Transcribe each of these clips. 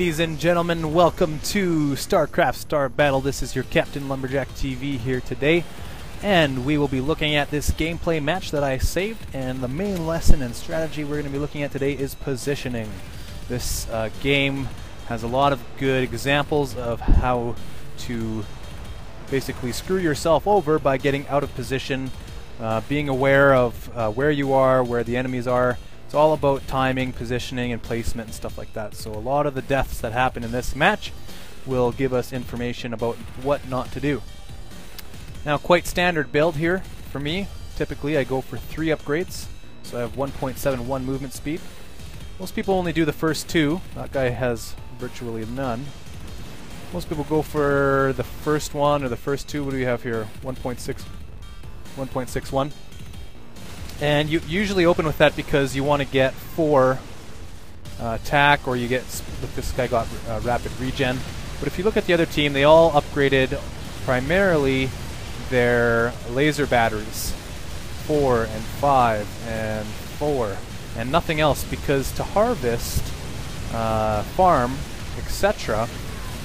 Ladies and gentlemen, welcome to Starcraft StarBattle. This is your Captain Lumberjacktv here today, and we will be looking at this gameplay match that I saved, and the main lesson and strategy we're going to be looking at today is positioning. This game has a lot of good examples of how to basically screw yourself over by getting out of position, being aware of where you are, where the enemies are. It's all about timing, positioning, and placement and stuff like that. So a lot of the deaths that happen in this match will give us information about what not to do. Now, quite standard build here for me. Typically I go for 3 upgrades, so I have 1.71 movement speed. Most people only do the first 2. That guy has virtually none. Most people go for the first one or the first 2. What do we have here? 1.61. And you usually open with that because you want to get 4 attack, or you get, look, this guy got rapid regen. But if you look at the other team, they all upgraded primarily their laser batteries, 4 and 5 and 4, and nothing else, because to harvest, farm, etc.,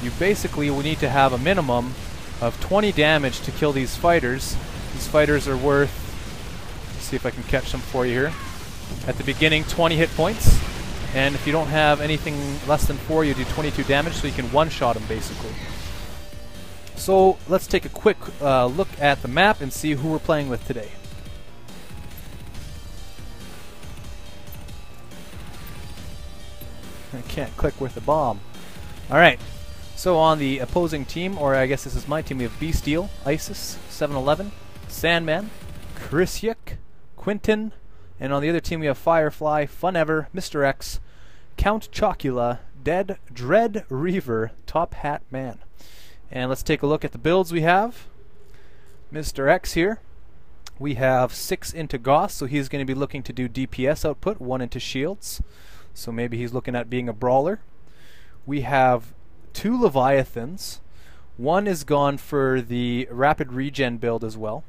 you basically will need to have a minimum of 20 damage to kill these fighters. These fighters are worth, see if I can catch them for you here. At the beginning, 20 hit points, and if you don't have anything less than 4, you do 22 damage, so you can one-shot them basically. So let's take a quick look at the map and see who we're playing with today. I can't click with the bomb. Alright, so on the opposing team, or I guess this is my team, we have Bestial, Isis, 711, Sandman, Krysiak, Quentin, and on the other team we have Firefly, Funever, Mr. X, Count Chocula, Dread Reaver, Top Hat Man. And let's take a look at the builds we have. Mr. X here, we have 6 into Goss, so he's going to be looking to do DPS output, 1 into shields, so maybe he's looking at being a brawler. We have 2 Leviathans. 1 is gone for the rapid regen build as well.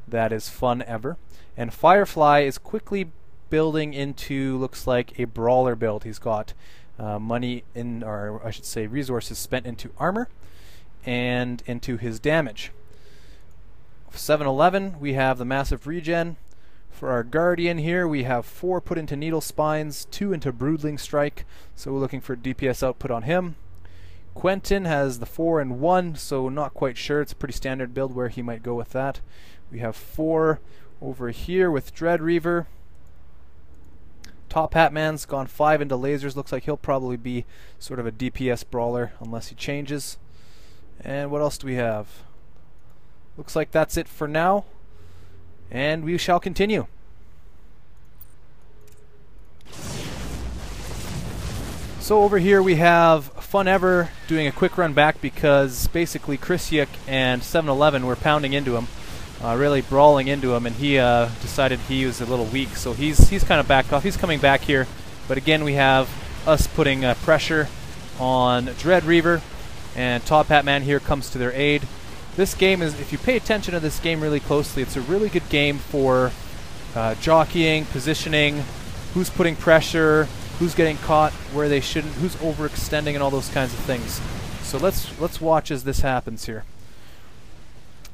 That is Funever. And Firefly is quickly building into, looks like, a brawler build. He's got money in, or I should say resources spent into armor and into his damage. 711, we have the massive regen. For our Guardian here, we have 4 put into Needle Spines, 2 into Broodling Strike, so we're looking for DPS output on him. Quentin has the 4 and 1, so not quite sure. It's a pretty standard build where he might go with that. We have 4 over here with Dread Reaver. Top Hat Man's gone 5 into lasers. Looks like he'll probably be sort of a DPS brawler unless he changes. And what else do we have? Looks like that's it for now, and we shall continue. So over here we have Funever doing a quick run back because basically Krysiak and 711 were pounding into him, really brawling into him, and he decided he was a little weak, so he's kind of backed off. He's coming back here, but again we have us putting pressure on Dread Reaver, and Top Hat Man here comes to their aid. This game is, if you pay attention to this game really closely, it's a really good game for jockeying, positioning, who's putting pressure, who's getting caught where they shouldn't, who's overextending, and all those kinds of things. So let's watch as this happens here.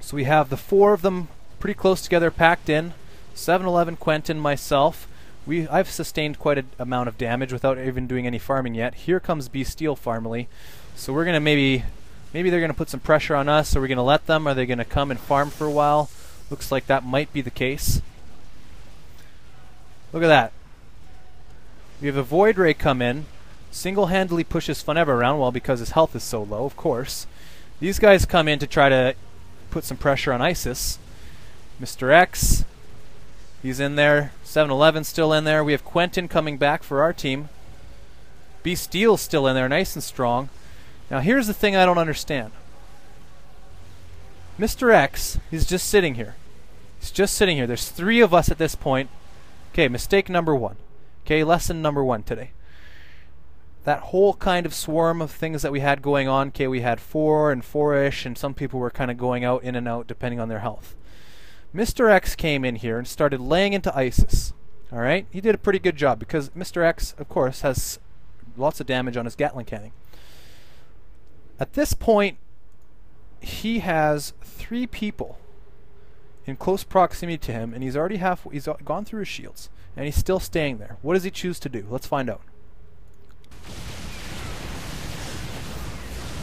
So we have the 4 of them pretty close together, packed in. 711, Quentin, myself. I've sustained quite an amount of damage without even doing any farming yet. Here comes Bestial Farmily. So we're gonna maybe they're gonna put some pressure on us. Are we gonna let them? Are they gonna come and farm for a while? Looks like that might be the case. Look at that. We have a Void Ray come in, single-handedly pushes Funever around, well, because his health is so low, of course. These guys come in to try to put some pressure on Isis. Mr. X, he's in there. 711 still in there. We have Quentin coming back for our team. Bestial's still in there, nice and strong. Now here's the thing I don't understand. Mr. X, he's just sitting here. He's just sitting here. There's 3 of us at this point. Okay, mistake number 1. Okay, lesson number 1 today. That whole kind of swarm of things that we had going on, okay, we had 4 and 4-ish, and some people were kind of going out, in and out, depending on their health. Mr. X came in here and started laying into Isis. Alright, he did a pretty good job because Mr. X, of course, has lots of damage on his Gatling cannon. At this point, he has 3 people in close proximity to him, and he's gone through his shields, and he's still staying there. What does he choose to do? Let's find out.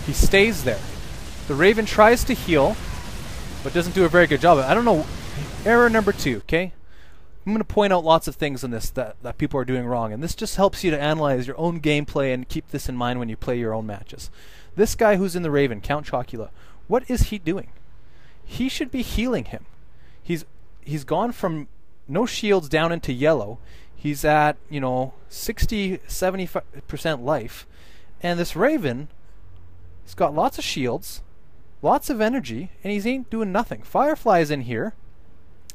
He stays there. The Raven tries to heal, but doesn't do a very good job of it. I don't know. Error number 2, okay? I'm going to point out lots of things in this that people are doing wrong, and this just helps you to analyze your own gameplay and keep this in mind when you play your own matches. This guy who's in the Raven, Count Chocula, what is he doing? He should be healing him. He's gone from no shields down into yellow. He's at, 60-70% life, and this Raven, he's got lots of shields, lots of energy, and he ain't doing nothing. Firefly's in here.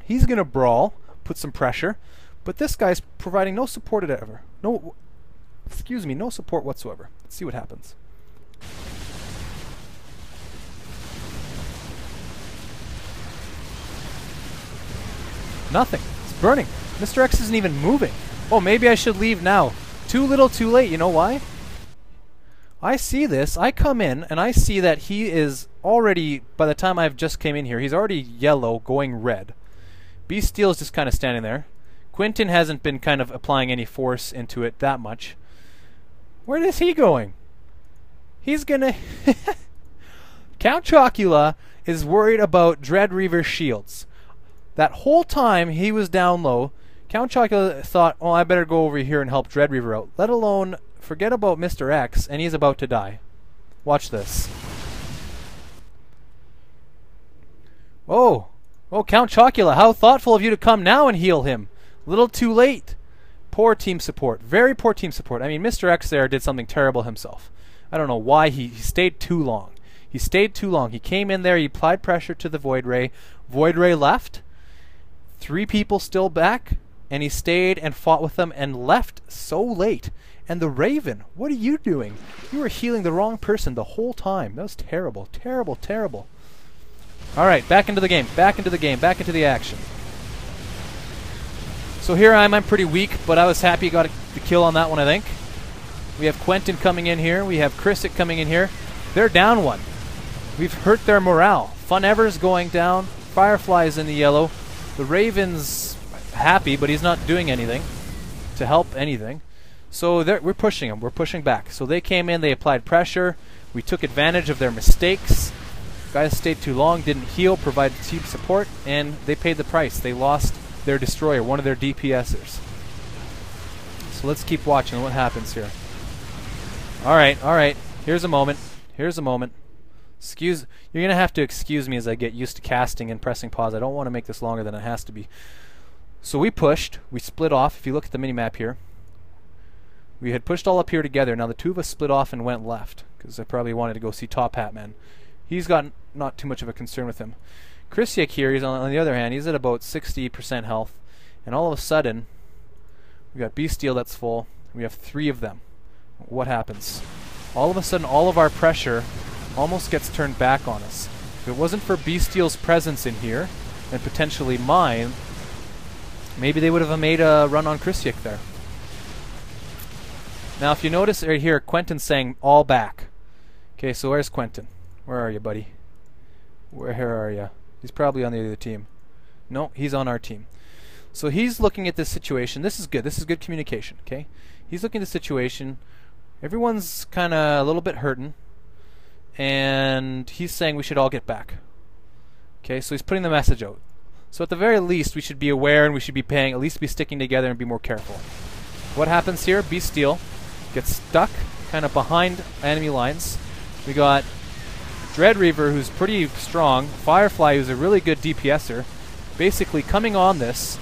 He's gonna brawl, put some pressure, but this guy's providing no support no support whatsoever. Let's see what happens. Nothing. It's burning. Mr. X isn't even moving. Oh, maybe I should leave now. Too little, too late. You know why? I see this. I come in and I see that he is already, by the time I've just came in here, he's already yellow going red. Beastiel's just kind of standing there. Quentin hasn't been kind of applying any force into it that much. Where is he going? He's gonna... Count Chocula is worried about Dreadreaver's shields. That whole time he was down low, Count Chocula thought, oh, I better go over here and help Dreadreaver out. Let alone forget about Mr. X, and he's about to die. Watch this. Oh, Count Chocula, how thoughtful of you to come now and heal him. A little too late. Poor team support. Very poor team support. I mean, Mr. X there did something terrible himself. I don't know why he stayed too long. He stayed too long. He came in there, he applied pressure to the Void Ray. Void Ray left. 3 people still back, and he stayed and fought with them and left so late. And the Raven, what are you doing? You were healing the wrong person the whole time. That was terrible, terrible, terrible. Alright, back into the game, back into the game, back into the action. So here I'm pretty weak, but I was happy got the kill on that one, I think. We have Quentin coming in here, we have Chrisic coming in here. They're down 1. We've hurt their morale. Fun Ever's going down, Firefly's in the yellow. The Raven's happy, but he's not doing anything to help anything. So we're pushing them. We're pushing back. So they came in, they applied pressure. We took advantage of their mistakes. Guys stayed too long, didn't heal, provided team support, and they paid the price. They lost their destroyer, one of their DPSers. So let's keep watching what happens here. Alright. Here's a moment. Here's a moment. You're going to have to excuse me as I get used to casting and pressing pause. I don't want to make this longer than it has to be. So we pushed. We split off. If you look at the minimap here, we had pushed all up here together. Now the 2 of us split off and went left because I probably wanted to go see Top Hat Man. He's got not too much of a concern with him. Chrisic here, he's on the other hand, he's at about 60% health. And all of a sudden, we got Beastiel that's full. We have 3 of them. What happens? All of a sudden, all of our pressure almost gets turned back on us. If it wasn't for Beastiel's presence in here, and potentially mine, maybe they would have made a run on Chrisic there. Now if you notice right here, Quentin's saying all back. Okay, so where's Quentin? Where are you, buddy? Where are you? He's probably on the other team. No, he's on our team. So he's looking at this situation. This is good. This is good communication, okay? He's looking at the situation. Everyone's kind of a little bit hurting. And he's saying we should all get back. Okay, so he's putting the message out. So at the very least, we should be aware and we should be paying, at least be sticking together and be more careful. What happens here? Beastiel gets stuck kind of behind enemy lines. We got Dreadreaver, who's pretty strong. Firefly, who's a really good DPSer, basically coming on this.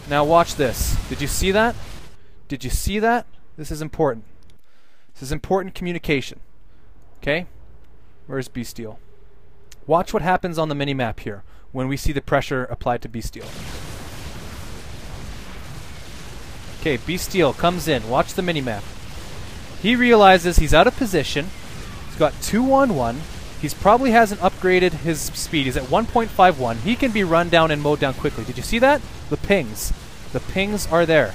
Now watch this. Did you see that? Did you see that? This is important. This is important communication. Okay? Where's Beastiel? Watch what happens on the minimap here when we see the pressure applied to Beastiel. Okay, Beastiel comes in. Watch the minimap. He realizes he's out of position. He's got 2-on-1. He probably hasn't upgraded his speed. He's at 1.51. He can be run down and mowed down quickly. Did you see that? The pings. The pings are there.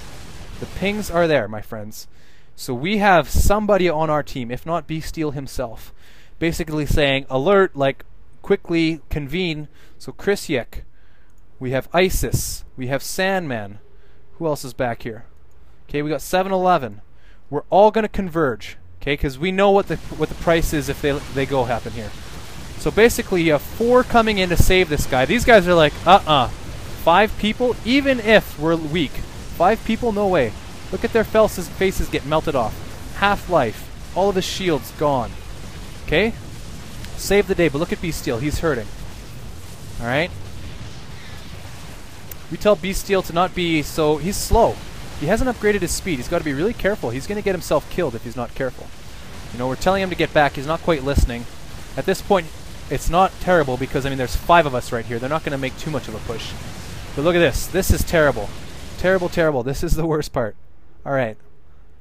The pings are there, my friends. So we have somebody on our team, if not Beastiel himself, basically saying, alert, like, quickly convene. So Krysiak, we have Isis, we have Sandman. Who else is back here? Okay, we got 7-Eleven. We're all going to converge, okay, because we know what the price is if they go happen here. So basically, you have 4 coming in to save this guy. These guys are like, 5 people, even if we're weak. 5 people, no way. Look at their faces get melted off. Half-life. All of his shields gone. Okay? Save the day, but look at Beasteel. He's hurting. Alright? We tell Beasteel to not be so... He's slow. He hasn't upgraded his speed. He's got to be really careful. He's going to get himself killed if he's not careful. You know, we're telling him to get back. He's not quite listening. At this point, it's not terrible because, I mean, there's 5 of us right here. They're not going to make too much of a push. But look at this. This is terrible. Terrible, terrible. This is the worst part. Alright.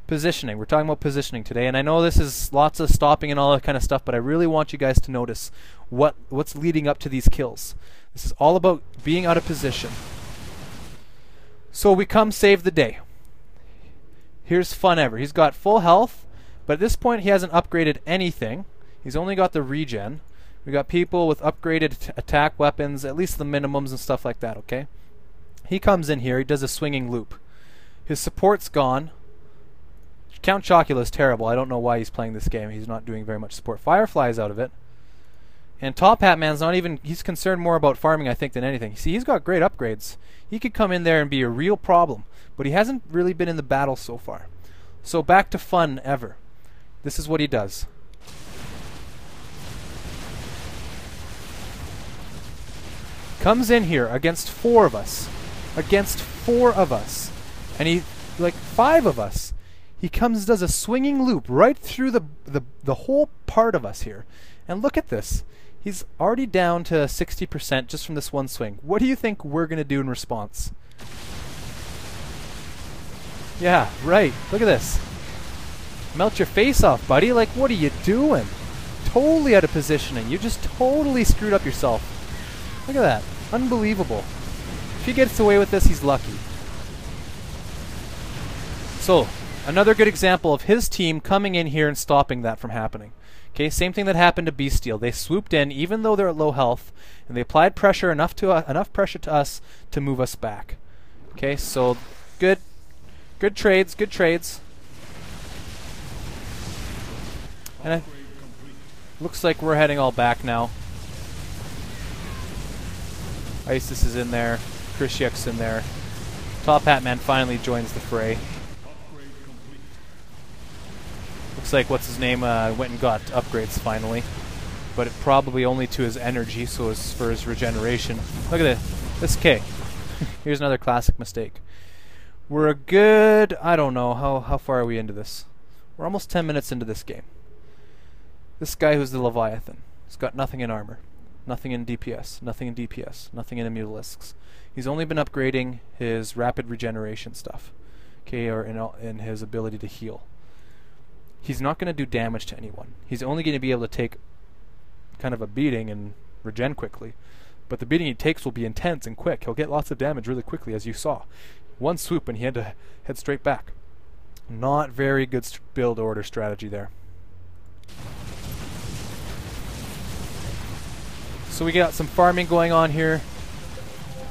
Positioning. We're talking about positioning today, and I know this is lots of stopping and all that kind of stuff, but I really want you guys to notice what's leading up to these kills. This is all about being out of position. So we come save the day. Here's Fun Ever. He's got full health, but at this point he hasn't upgraded anything. He's only got the regen. We got people with upgraded attack weapons, at least the minimums and stuff like that, okay? He comes in here, he does a swinging loop. His support's gone. Count Chocula is terrible. I don't know why he's playing this game. He's not doing very much support. Firefly's out of it. And Top Hat Man's not even... He's concerned more about farming, I think, than anything. See, he's got great upgrades. He could come in there and be a real problem. But he hasn't really been in the battle so far. So back to Fun Ever. This is what he does. Comes in here against 4 of us. Against 4 of us. And he... like 5 of us. He comes, does a swinging loop right through the whole part of us here. And look at this. He's already down to 60% just from this one swing. What do you think we're going to do in response? Yeah, right. Look at this. Melt your face off, buddy. Like, what are you doing? Totally out of positioning. You just totally screwed up yourself. Look at that. Unbelievable. If he gets away with this, he's lucky. So, another good example of his team coming in here and stopping that from happening. Okay, same thing that happened to Beasteel. They swooped in even though they're at low health, and they applied pressure enough pressure to us to move us back. Okay, so good trades, good trades. And it looks like we're heading all back now. Isis is in there, Krysiak's in there. Top Hat Man finally joins the fray. Looks like what's his name went and got upgrades finally, but it probably only to his energy, so as for his regeneration. Look at this K. Here's another classic mistake. We're a good, I don't know, how far are we into this? We're almost 10 minutes into this game. This guy who's the Leviathan, he's got nothing in armor, nothing in DPS, nothing in DPS, nothing in Immutalisks. He's only been upgrading his rapid regeneration stuff, okay, or in his ability to heal. He's not going to do damage to anyone. He's only going to be able to take kind of a beating and regen quickly. But the beating he takes will be intense and quick. He'll get lots of damage really quickly, as you saw. One swoop and he had to head straight back. Not very good build order strategy there. So we got some farming going on here.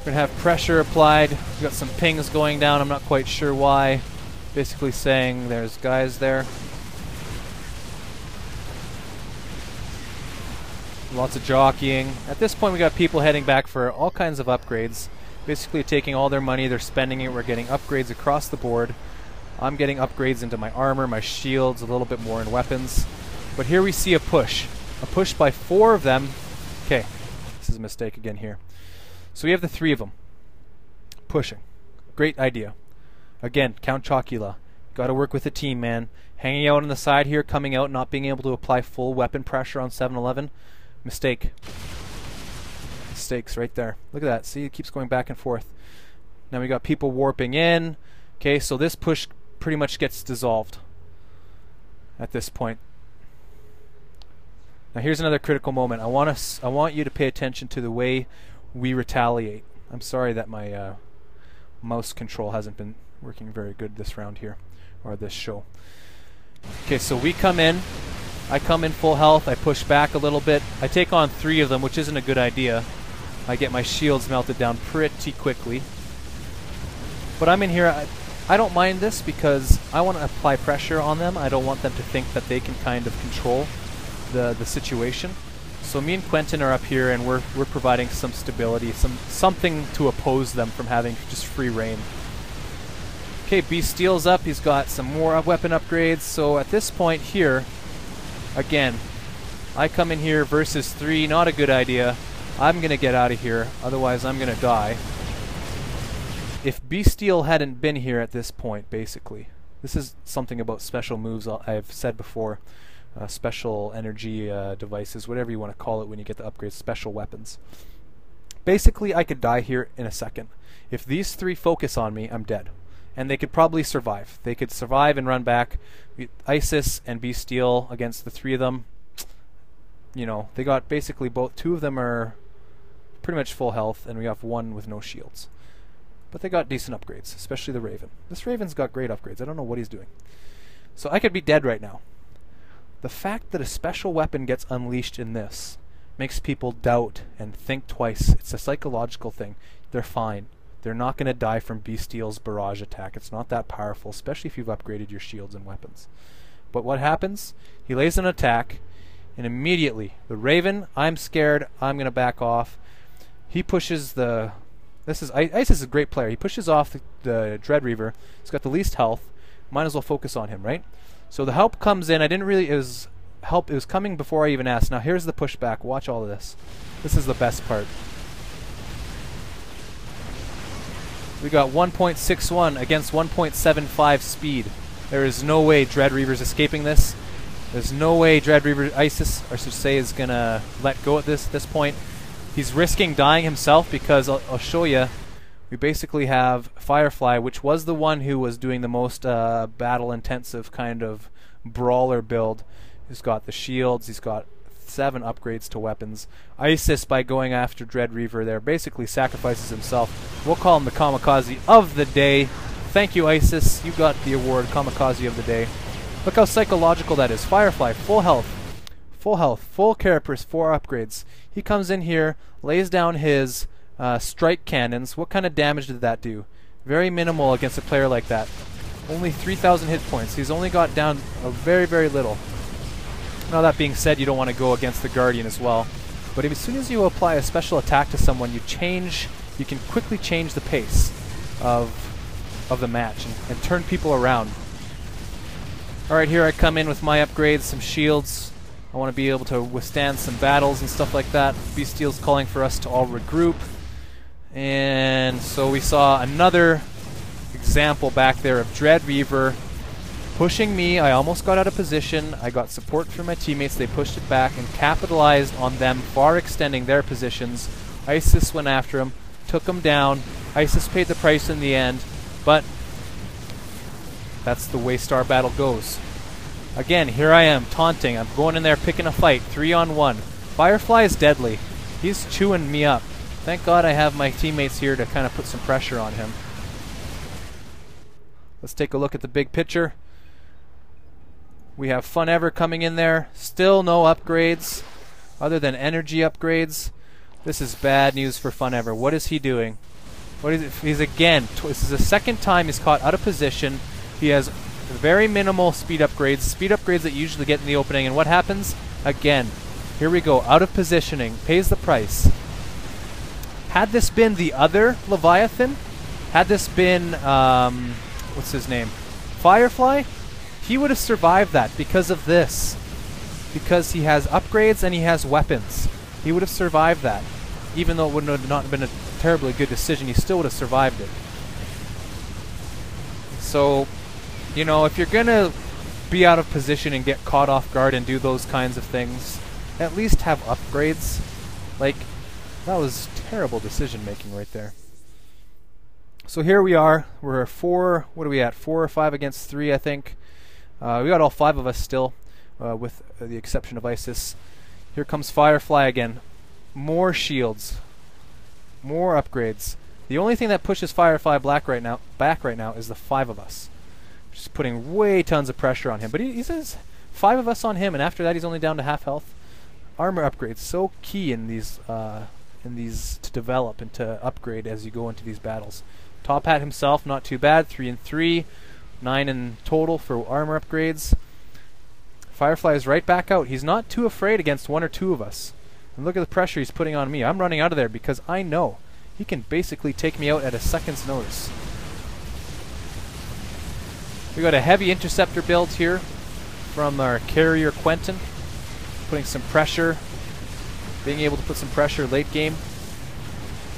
We're going to have pressure applied. We've got some pings going down. I'm not quite sure why. Basically saying there's guys there. Lots of jockeying. At this point we got people heading back for all kinds of upgrades. Basically taking all their money, they're spending it. We're getting upgrades across the board. I'm getting upgrades into my armor, my shields, a little bit more in weapons. But here we see a push. A push by 4 of them. Okay, this is a mistake again here. So we have the 3 of them. Pushing. Great idea. Again, Count Chocula. Got to work with a team, man. Hanging out on the side here, coming out, not being able to apply full weapon pressure on 7-Eleven. Mistake. Mistakes right there. Look at that. See, it keeps going back and forth. Now we got people warping in. Okay, so this push pretty much gets dissolved at this point. Now here's another critical moment. I want you to pay attention to the way we retaliate. I'm sorry that my mouse control hasn't been working very good this round here, or this show. Okay, so we come in. I come in full health, I push back a little bit. I take on 3 of them, which isn't a good idea. I get my shields melted down pretty quickly. But I'm in here, I don't mind this because I want to apply pressure on them. I don't want them to think that they can kind of control the situation. So me and Quentin are up here and we're providing some stability, something to oppose them from having just free reign. Okay, Beast Steel's up, he's got some more weapon upgrades, so at this point here, again, I come in here versus 3, not a good idea. I'm gonna get out of here, otherwise I'm gonna die. If Beast Steel hadn't been here at this point, basically, this is something about special moves I've said before, special energy devices, whatever you want to call it when you get the upgrades, special weapons. Basically, I could die here in a second. If these 3 focus on me, I'm dead. And they could probably survive. They could survive and run back. Isis and Beast Steel against the 3 of them. You know, they got basically both. 2 of them are pretty much full health, and we have 1 with no shields. But they got decent upgrades, especially the Raven. This Raven's got great upgrades. I don't know what he's doing. So I could be dead right now. The fact that a special weapon gets unleashed in this makes people doubt and think twice. It's a psychological thing. They're fine. They're not going to die from Beast Steel's barrage attack. It's not that powerful, especially if you've upgraded your shields and weapons. But what happens? He lays an attack, and immediately, the Raven, I'm scared, I'm going to back off. He pushes the... Isis is a great player. He pushes off the Dread Reaver. He's got the least health. Might as well focus on him, right? So the help comes in. It was coming before I even asked. Now here's the pushback. Watch all of this. This is the best part. We got 1.61 against 1.75 speed. There is no way Dread Reaver's escaping this. There's no way Dread Reaver Isis, I should say, is gonna let go at this point. He's risking dying himself because I'll show you. We basically have Firefly, which was the one who was doing the most battle-intensive kind of brawler build. He's got the shields. He's got 7 upgrades to weapons. Isis, by going after Dread Reaver there, basically sacrifices himself. We'll call him the Kamikaze of the day. Thank you, Isis. You got the award, Kamikaze of the day. Look how psychological that is. Firefly, full health. Full health, full carapace, 4 upgrades. He comes in here, lays down his strike cannons. What kind of damage did that do? Very minimal against a player like that. Only 3,000 hit points. He's only got down a very, very little. Now that being said, you don't want to go against the Guardian as well. But as soon as you apply a special attack to someone, you can quickly change the pace of the match and turn people around. Alright, here I come in with my upgrades, some shields. I want to be able to withstand some battles and stuff like that. Beast Steel's calling for us to all regroup. And so we saw another example back there of Dread Reaver pushing me. I almost got out of position. I got support from my teammates. They pushed it back and capitalized on them far extending their positions. Isis went after him, took him down. Isis paid the price in the end, but that's the way StarBattle goes. Again, here I am, taunting. I'm going in there, picking a fight, 3-on-1. Firefly is deadly. He's chewing me up. Thank God I have my teammates here to kind of put some pressure on him. Let's take a look at the big picture. We have Fun Ever coming in there. Still no upgrades, other than energy upgrades. This is bad news for Fun Ever. What is he doing? What is it? He's again, this is the second time he's caught out of position. He has very minimal speed upgrades that you usually get in the opening, and what happens? Again, here we go, out of positioning, pays the price. Had this been the other Leviathan, had this been, what's his name? Firefly, he would have survived that because of this. Because he has upgrades and he has weapons. He would have survived that. Even though it would not have been a terribly good decision, he still would have survived it. So, you know, if you're going to be out of position and get caught off guard and do those kinds of things, at least have upgrades. Like, that was terrible decision making right there. So here we are. We're 4, what are we at? 4 or 5 against 3, I think. We got all 5 of us still, with the exception of Isis. Here comes Firefly again. More shields. More upgrades. The only thing that pushes Firefly back right now is the 5 of us. Just putting way tons of pressure on him. But he says 5 of us on him, and after that he's only down to half health. Armor upgrades, so key in these to develop and to upgrade as you go into these battles. Top Hat himself, not too bad, 3 and 3, 9 in total for armor upgrades. Firefly is right back out. He's not too afraid against 1 or 2 of us. And look at the pressure he's putting on me. I'm running out of there because I know he can basically take me out at a second's notice. We got a heavy interceptor build here from our carrier Quentin, putting some pressure, being able to put some pressure late game.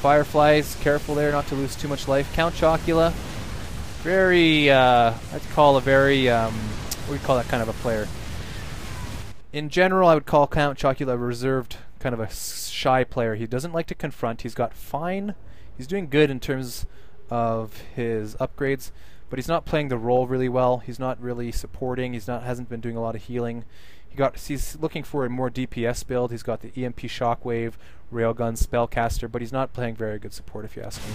Fireflies, careful there not to lose too much life. Count Chocula, very, I'd call a very, what do you call that kind of a player? In general, I would call Count Chocula a reserved, kind of a shy player. He doesn't like to confront. He's got fine, he's doing good in terms of his upgrades, but he's not playing the role really well. He's not really supporting. Hasn't been doing a lot of healing. He's looking for a more DPS build. He's got the EMP Shockwave, Railgun, Spellcaster, but he's not playing very good support if you ask me.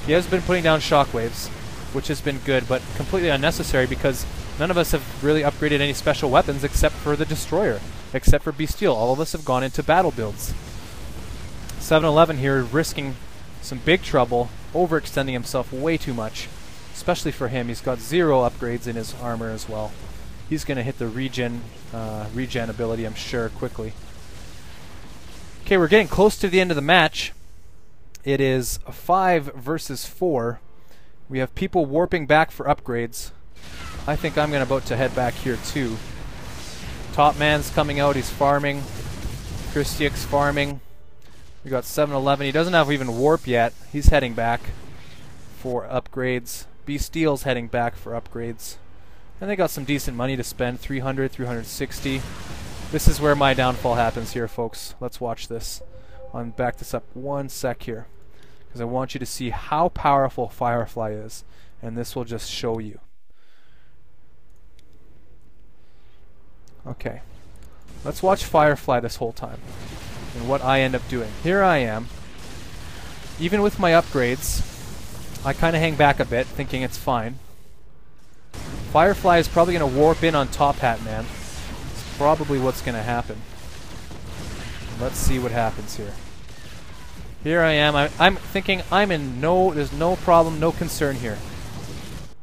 He has been putting down Shockwaves, which has been good, but completely unnecessary because none of us have really upgraded any special weapons except for the Destroyer, except for Bestial. All of us have gone into battle builds. 7-11 here risking some big trouble, overextending himself way too much. Especially for him, he's got 0 upgrades in his armor as well. He's going to hit the regen ability, I'm sure, quickly. Okay, we're getting close to the end of the match. It is 5 versus 4. We have people warping back for upgrades. I think I'm about to head back here too. Top Man's coming out, he's farming. Kristiak's farming. We got 7-11. He doesn't have even warp yet. He's heading back for upgrades. Bestial's heading back for upgrades. And they got some decent money to spend, 300, 360. This is where my downfall happens here, folks. Let's watch this. I'll back this up 1 sec here, because I want you to see how powerful Firefly is, and this will just show you. Okay. Let's watch Firefly this whole time, and what I end up doing. Here I am. Even with my upgrades, I kind of hang back a bit, thinking it's fine. Firefly is probably going to warp in on Top Hat Man. It's probably what's going to happen. Let's see what happens here. Here I am. I'm thinking there's no problem, no concern here.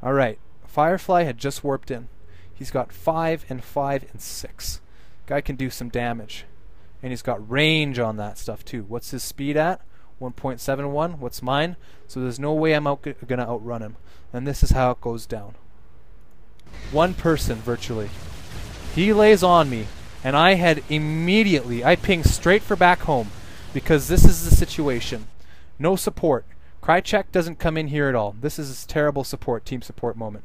Alright. Firefly had just warped in. He's got 5 and 5 and 6. Guy can do some damage. And he's got range on that stuff too. What's his speed at? 1.71. What's mine? So there's no way I'm going to outrun him. And this is how it goes down. One person, virtually. He lays on me, and I ping straight for back home, because this is the situation. No support. Krychek doesn't come in here at all. This is a terrible team support moment.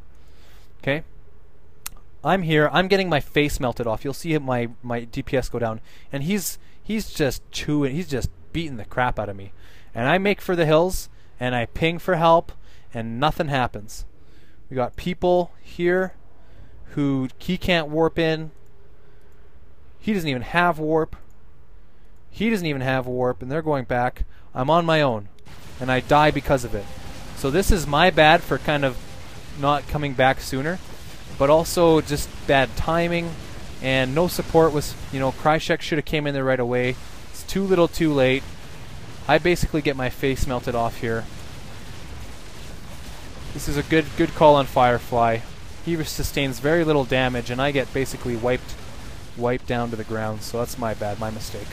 Okay? I'm here, I'm getting my face melted off. You'll see my DPS go down, and he's just chewing, he's just beating the crap out of me. And I make for the hills, and I ping for help, and nothing happens. We got people here who he can't warp in. He doesn't even have warp. He doesn't even have warp, and they're going back. I'm on my own, and I die because of it. So this is my bad for kind of not coming back sooner, but also just bad timing, and no support was, Krychek should have came in there right away. It's too little too late. I basically get my face melted off here. This is a good call on Firefly. He sustains very little damage, and I get basically wiped down to the ground, so that's my bad, my mistake.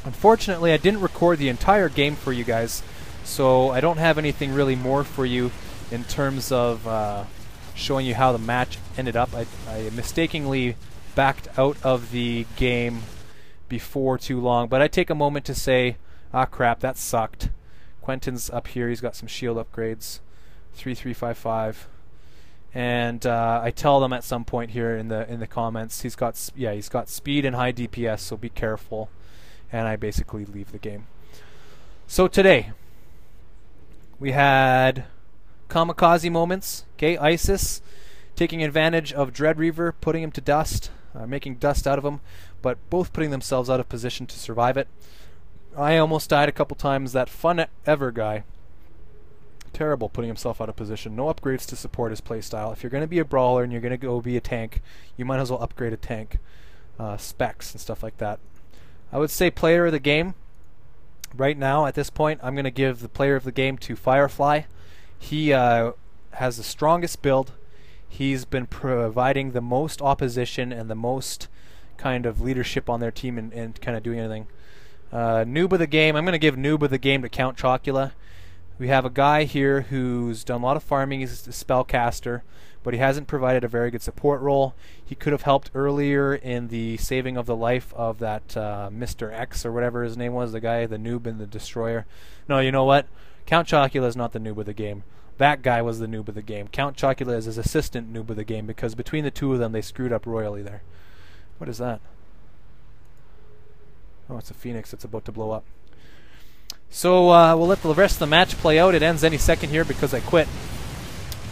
Unfortunately, I didn't record the entire game for you guys, so I don't have anything really more for you in terms of showing you how the match ended up. I mistakenly backed out of the game before too long, but I take a moment to say, ah crap, that sucked. Quentin's up here, he's got some shield upgrades. 3355, and I tell them at some point here in the comments he's got speed and high DPS, so be careful, and I basically leave the game. So today we had kamikaze moments. Okay, ISIS taking advantage of Dread Reaver, putting him to dust, making dust out of him, but both putting themselves out of position to survive it. I almost died a couple times. That Fun Ever guy Terrible putting himself out of position. No upgrades to support his playstyle. If you're going to be a brawler and you're going to go be a tank, you might as well upgrade a tank. Specs and stuff like that. I would say player of the game. Right now, at this point, I'm going to give the player of the game to Firefly. He has the strongest build. He's been providing the most opposition and the most kind of leadership on their team and kind of doing anything. Noob of the game, I'm going to give noob of the game to Count Chocula. We have a guy here who's done a lot of farming. He's a spellcaster, but he hasn't provided a very good support role. He could have helped earlier in the saving of the life of that Mr. X or whatever his name was, the guy, the noob and the destroyer. No, you know what? Count Chocula is not the noob of the game. That guy was the noob of the game. Count Chocula is his assistant noob of the game, because between the two of them, they screwed up royally there. What is that? Oh, it's a phoenix that's about to blow up. So we'll let the rest of the match play out. It ends any second here because I quit.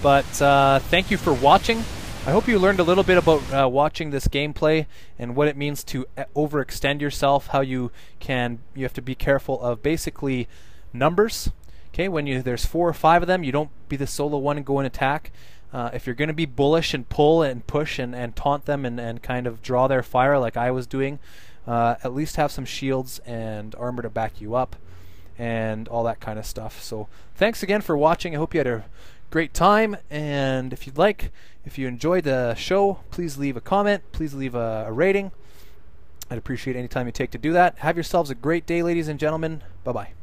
But thank you for watching. I hope you learned a little bit about watching this gameplay and what it means to overextend yourself. How you have to be careful of basically numbers. Okay, when there's 4 or 5 of them, you don't be the solo one and go and attack. If you're going to be bullish and pull and push and taunt them and kind of draw their fire like I was doing, at least have some shields and armor to back you up and all that kind of stuff. So thanks again for watching. I hope you had a great time, and if you enjoyed the show, please leave a comment, please leave a rating. I'd appreciate any time you take to do that. Have yourselves a great day, ladies and gentlemen. Bye-bye.